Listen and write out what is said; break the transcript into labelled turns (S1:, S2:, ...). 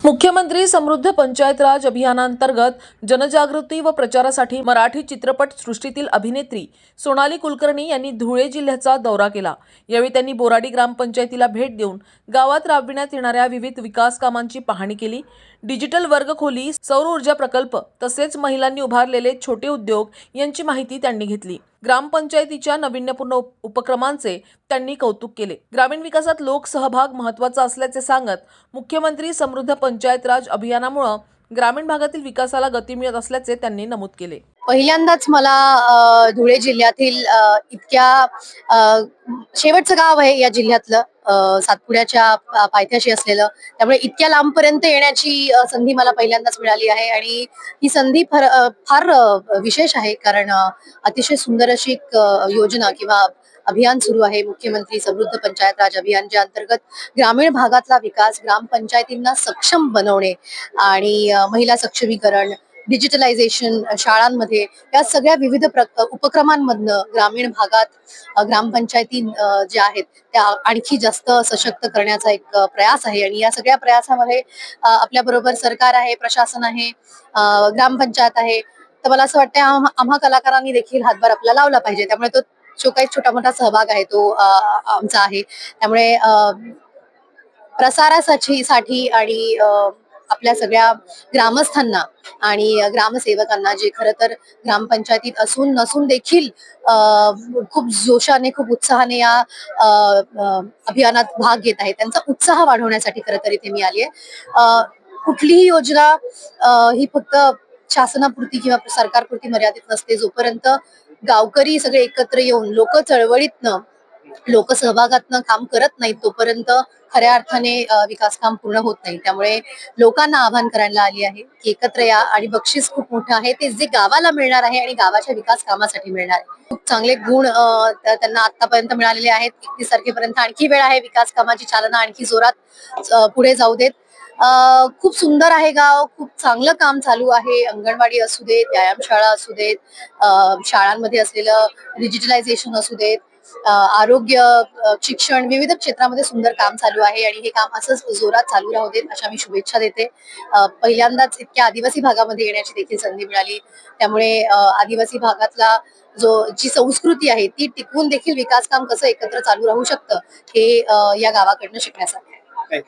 S1: मुख्यमंत्री समृद्ध पंचायत राज अभियानांतर्गत जनजागृती व प्रचारासाठी मराठी चित्रपट सृष्टीतील अभिनेत्री सोनाली कुलकर्णी यांनी धुळे जिल्ह्याचा दौरा केला। यावेळी त्यांनी बोराडी ग्रामपंचायतीला भेट देऊन गावात राबविण्यात येणाऱ्या विविध विकास कामांची पाहणी केली। डिजिटल वर्गखोली, सौर ऊर्जा प्रकल्प तसेच महिलांनी उभारलेले छोटे उद्योग यांची माहिती त्यांनी घेतली। ग्रामपंचायतीच्या नाविन्यपूर्ण उपक्रमांचे त्यांनी कौतुक केले। ग्रामीण विकासात लोकसहभाग महत्त्वाचा असल्याचे सांगत मुख्यमंत्री समृद्ध पंचायत राज अभियानामुळे ग्रामीण भागातील विकासाला गती मिळत असल्याचे त्यांनी नमूद केले।
S2: पहिल्यांदाच मला धुळे जिल्ह्यातील इतक्या शेवटचं गाव आहे या जिल्ह्यातलं, सातपुड्याच्या पायथ्याशी असलेलं, त्यामुळे इतक्या लांबपर्यंत येण्याची संधी मला पहिल्यांदाच मिळाली आहे आणि ही संधी फार विशेष आहे, कारण अतिशय सुंदर अशी एक योजना किंवा अभियान सुरू आहे मुख्यमंत्री समृद्ध पंचायत राज अभियान, ज्या अंतर्गत ग्रामीण भागातला विकास, ग्रामपंचायतींना सक्षम बनवणे आणि महिला सक्षमीकरण, डिजिटलायझेशन शाळांमध्ये या सगळ्या विविध उपक्रमांमधनं ग्रामीण भागात ग्रामपंचायती ज्या आहेत त्या आणखी जास्त सशक्त करण्याचा एक प्रयास आहे। आणि या सगळ्या प्रयासामध्ये आपल्या बरोबर सरकार आहे, प्रशासन आहे, ग्रामपंचायत आहे। तर मला असं वाटतं आम्हा कलाकारांनी देखील हातभार आपला लावला पाहिजे। त्यामुळे तो जो काही छोटा मोठा सहभाग आहे तो आमचा आहे। त्यामुळे प्रसारासाठी आणि आपल्या सगळ्या ग्रामस्थांना आणि ग्रामसेवकांना, जे खरं तर ग्रामपंचायतीत असून नसून देखील खूप जोशाने, खूप उत्साहाने या अभियानात भाग घेत आहेत, त्यांचा उत्साह वाढवण्यासाठी खरं तर इथे मी आली आहे। कुठलीही योजना ही फक्त शासनापुरती किंवा सरकारपुरती मर्यादित नसते। जोपर्यंत गावकरी सगळे एकत्र येऊन लोक चळवळीतनं, लोकसहभागातनं काम करत नाहीत, तोपर्यंत खऱ्या अर्थाने विकास काम पूर्ण होत नाही। त्यामुळे लोकांना आवाहन करायला आली आहे की एकत्र या, आणि बक्षीस खूप मोठं आहे ते जे गावाला मिळणार आहे आणि गावाच्या विकास कामासाठी मिळणार आहे। खूप चांगले गुण त्यांना आतापर्यंत मिळालेले आहेत। 31 तारखेपर्यंत आणखी वेळ आहे, विकास कामाची चालना आणखी जोरात पुढे जाऊ देत। खूप सुंदर आहे गाव, खूप चांगलं काम चालू आहे। अंगणवाडी असू देत, व्यायामशाळा असू देत, शाळांमध्ये असलेलं डिजिटलायझेशन असू देत, आरोग्य, शिक्षण, विविध क्षेत्रामध्ये सुंदर काम चालू आहे आणि हे काम असंच जोरात चालू राहू देत अशा मी शुभेच्छा देते। पहिल्यांदाच इतक्या आदिवासी भागामध्ये येण्याची देखील संधी मिळाली, त्यामुळे आदिवासी भागातला जी संस्कृती आहे ती टिकवून देखील विकास काम कसं एकत्र चालू राहू शकतं हे या गावाकडनं शिकण्यासारखं आहे।